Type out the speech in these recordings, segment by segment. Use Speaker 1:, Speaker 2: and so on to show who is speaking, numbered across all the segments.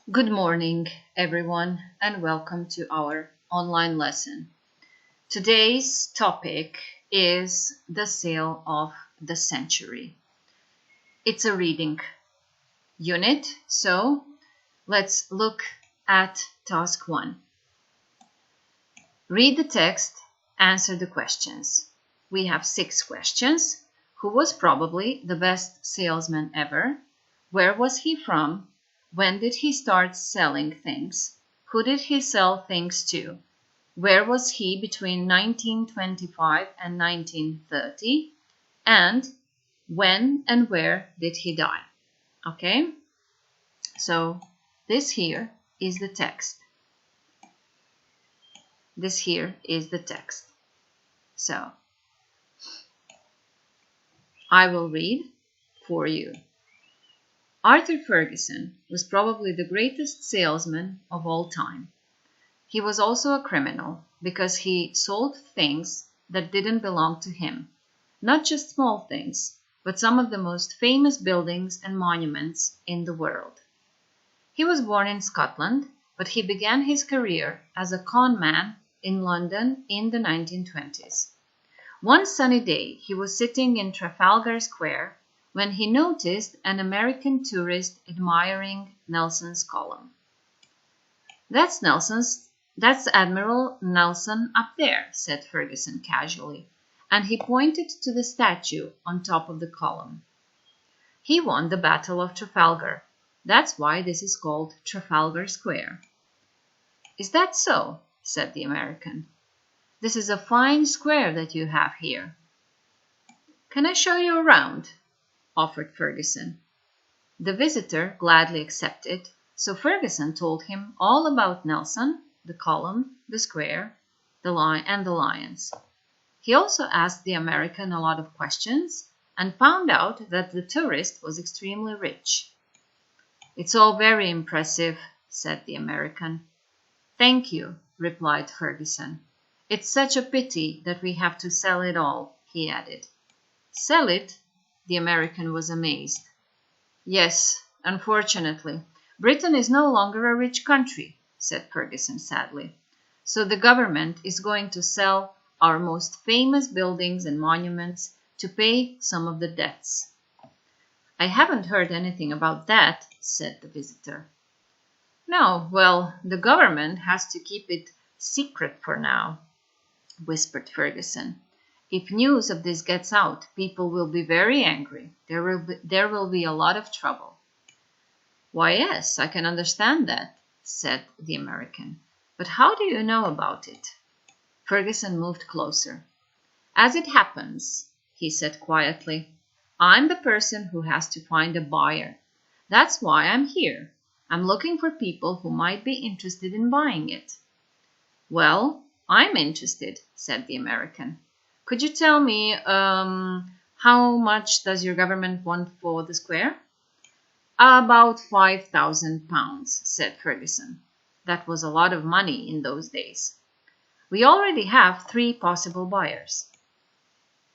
Speaker 1: Good morning, everyone, and welcome to our online lesson. Today's topic is the sale of the century. It's a reading unit, so let's look at task 1. Read the text, answer the questions. We have 6 questions. Who was probably the best salesman ever? Where was he from? When did he start selling things? Who did he sell things to? Where was he between 1925 and 1930? And when and where did he die? Okay, so this here is the text. This here is the text. So I will read for you. Arthur Ferguson was probably the greatest salesman of all time. He was also a criminal because he sold things that didn't belong to him. Not just small things, but some of the most famous buildings and monuments in the world. He was born in Scotland, but he began his career as a con man in London in the 1920s. One sunny day, he was sitting in Trafalgar Square when he noticed an American tourist admiring Nelson's column. That's Admiral Nelson up there, said Ferguson casually, and he pointed to the statue on top of the column. He won the Battle of Trafalgar. That's why this is called Trafalgar Square. Is that so? Said the American. This is a fine square that you have here. Can I show you around? Offered Ferguson. The visitor gladly accepted, so Ferguson told him all about Nelson, the column, the square, the lions. He also asked the American a lot of questions and found out that the tourist was extremely rich. It's all very impressive, said the American. Thank you, replied Ferguson. It's such a pity that we have to sell it all, he added. Sell it? The American was amazed. Yes, unfortunately, Britain is no longer a rich country, said Ferguson sadly. So the government is going to sell our most famous buildings and monuments to pay some of the debts. I haven't heard anything about that, said the visitor. No, well, the government has to keep it secret for now, whispered Ferguson. If news of this gets out, people will be very angry. There will be a lot of trouble. Why, yes, I can understand that, said the American. But how do you know about it? Ferguson moved closer. As it happens, he said quietly, I'm the person who has to find a buyer. That's why I'm here. I'm looking for people who might be interested in buying it. Well, I'm interested, said the American. Could you tell me how much does your government want for the square? About £5,000, said Ferguson. That was a lot of money in those days. We already have 3 possible buyers.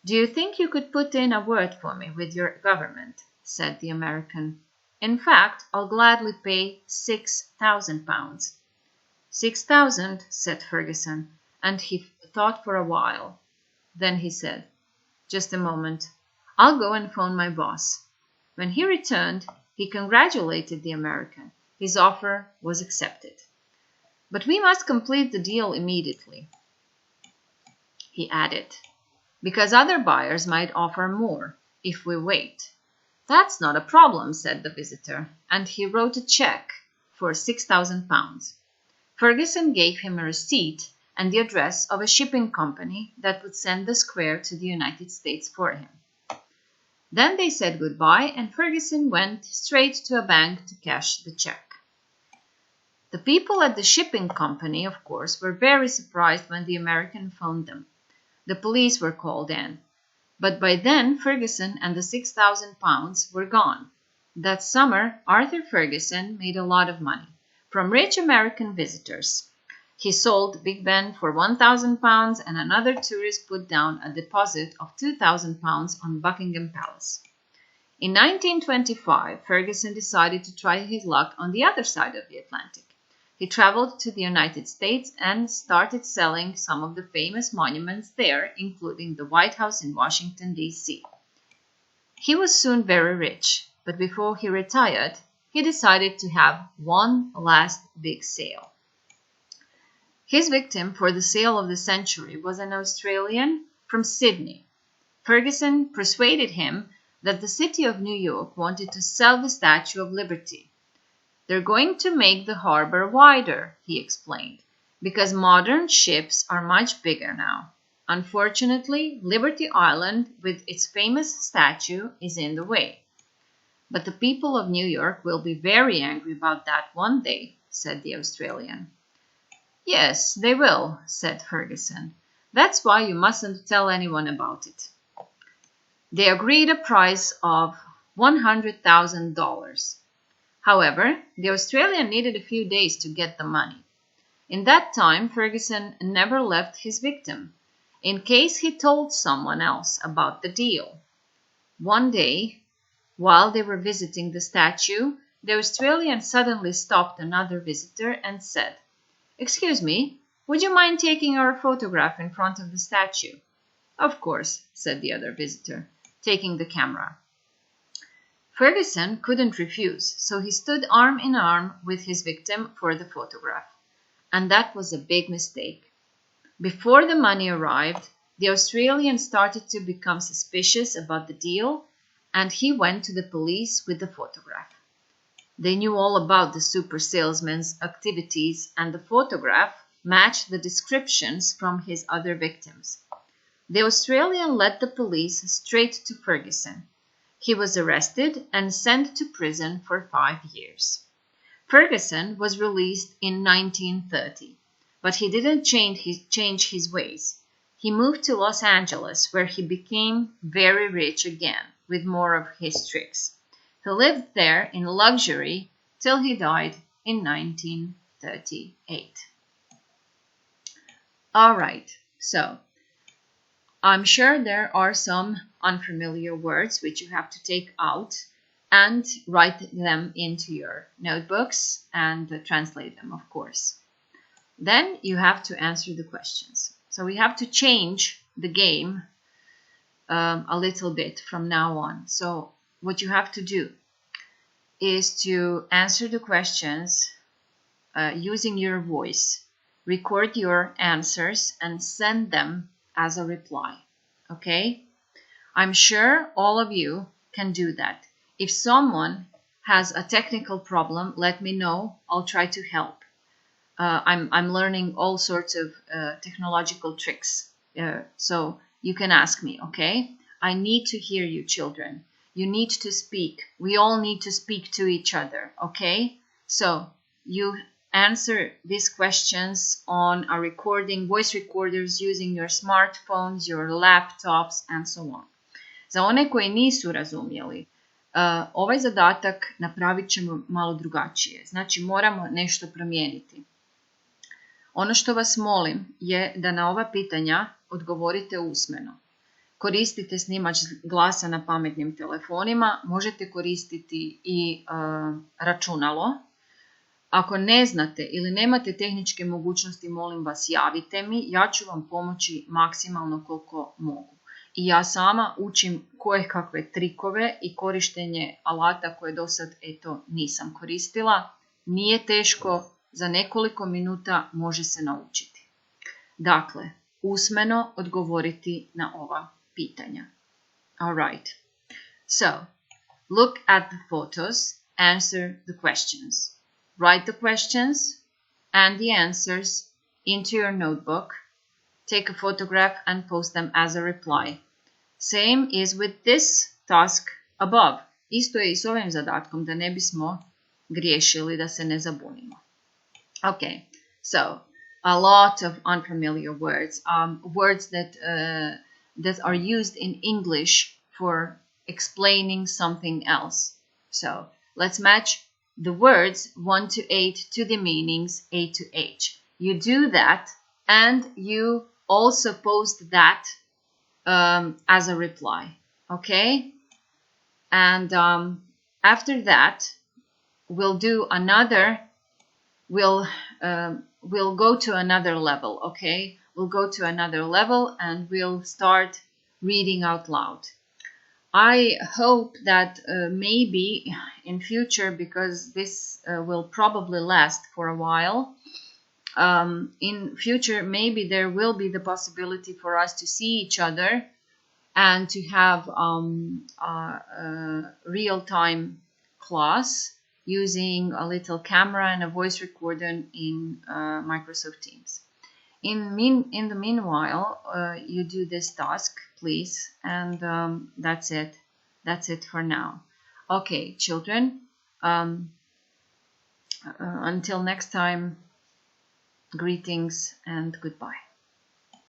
Speaker 1: Do you think you could put in a word for me with your government? Said the American. In fact, I'll gladly pay £6,000. 6,000, said Ferguson, and he thought for a while. Then he said, just a moment. I'll go and phone my boss. When he returned, he congratulated the American. His offer was accepted. But we must complete the deal immediately, he added, because other buyers might offer more if we wait. That's not a problem, said the visitor, and he wrote a check for £6,000. Ferguson gave him a receipt and the address of a shipping company that would send the square to the United States for him. Then they said goodbye, and Ferguson went straight to a bank to cash the check. The people at the shipping company, of course, were very surprised when the American phoned them. The police were called in. But by then, Ferguson and the £6,000 were gone. That summer, Arthur Ferguson made a lot of money from rich American visitors. He sold Big Ben for £1,000 and another tourist put down a deposit of £2,000 on Buckingham Palace. In 1925, Ferguson decided to try his luck on the other side of the Atlantic. He traveled to the United States and started selling some of the famous monuments there, including the White House in Washington, D.C. He was soon very rich, but before he retired, he decided to have one last big sale. His victim for the sale of the century was an Australian from Sydney. Ferguson persuaded him that the city of New York wanted to sell the Statue of Liberty. "They're going to make the harbor wider," he explained, "because modern ships are much bigger now. Unfortunately, Liberty Island, with its famous statue, is in the way." "But the people of New York will be very angry about that one day," said the Australian. "Yes, they will," said Ferguson. "That's why you mustn't tell anyone about it." They agreed a price of $100,000. However, the Australian needed a few days to get the money. In that time, Ferguson never left his victim, in case he told someone else about the deal. One day, while they were visiting the statue, the Australian suddenly stopped another visitor and said, "Excuse me, would you mind taking our photograph in front of the statue?" "Of course," said the other visitor, taking the camera. Ferguson couldn't refuse, so he stood arm in arm with his victim for the photograph. And that was a big mistake. Before the money arrived, the Australian started to become suspicious about the deal, and he went to the police with the photograph. They knew all about the super salesman's activities, and the photograph matched the descriptions from his other victims. The Australian led the police straight to Ferguson. He was arrested and sent to prison for 5 years. Ferguson was released in 1930, but he didn't change his ways. He moved to Los Angeles, where he became very rich again, with more of his tricks. He lived there in luxury till he died in 1938. All right, so I'm sure there are some unfamiliar words which you have to take out and write them into your notebooks and translate them, of course. Then you have to answer the questions. So we have to change the game a little bit from now on. So what you have to do is to answer the questions using your voice. Record your answers and send them as a reply. Okay? I'm sure all of you can do that. If someone has a technical problem, let me know. I'll try to help. I'm learning all sorts of technological tricks. So you can ask me, okay? I need to hear you, children. You need to speak. We all need to speak to each other, okay? So you answer these questions on a recording, voice recorders using your smartphones, your laptops, and so on. Za one koji nisu razumjeli, ovaj zadatak napravit ćemo malo drugačije. Znači, moramo nešto promijeniti. Ono što vas molim je da na ova pitanja odgovorite usmeno. Koristite snimač glasa na pametnim telefonima, možete koristiti i računalo. Ako ne znate ili nemate tehničke mogućnosti, molim vas javite mi, ja ću vam pomoći maksimalno koliko mogu. I ja sama učim koje kakve trikove i korištenje alata koje do sad nisam koristila. Nije teško, za nekoliko minuta može se naučiti. Dakle, usmeno odgovoriti na ova pitanja. Alright, so look at the photos, answer the questions. Write the questions and the answers into your notebook. Take a photograph and post them as a reply. Same is with this task above. Isto je i s ovim zadatkom, da ne bismo griješili, da se ne zabunimo. Okay, so a lot of unfamiliar words, words that are used in English for explaining something else. So let's match the words 1 to 8 to the meanings A to H. You do that and you also post that as a reply, okay? And after that, we'll do another. We'll go to another level. Okay, we'll go to another level, and we'll start reading out loud. I hope that maybe in future, because this will probably last for a while, in future maybe there will be the possibility for us to see each other and to have a real-time class using a little camera and a voice recorder in Microsoft Teams. In the meanwhile, you do this task, please, and that's it. That's it for now. Okay, children, until next time, greetings and goodbye.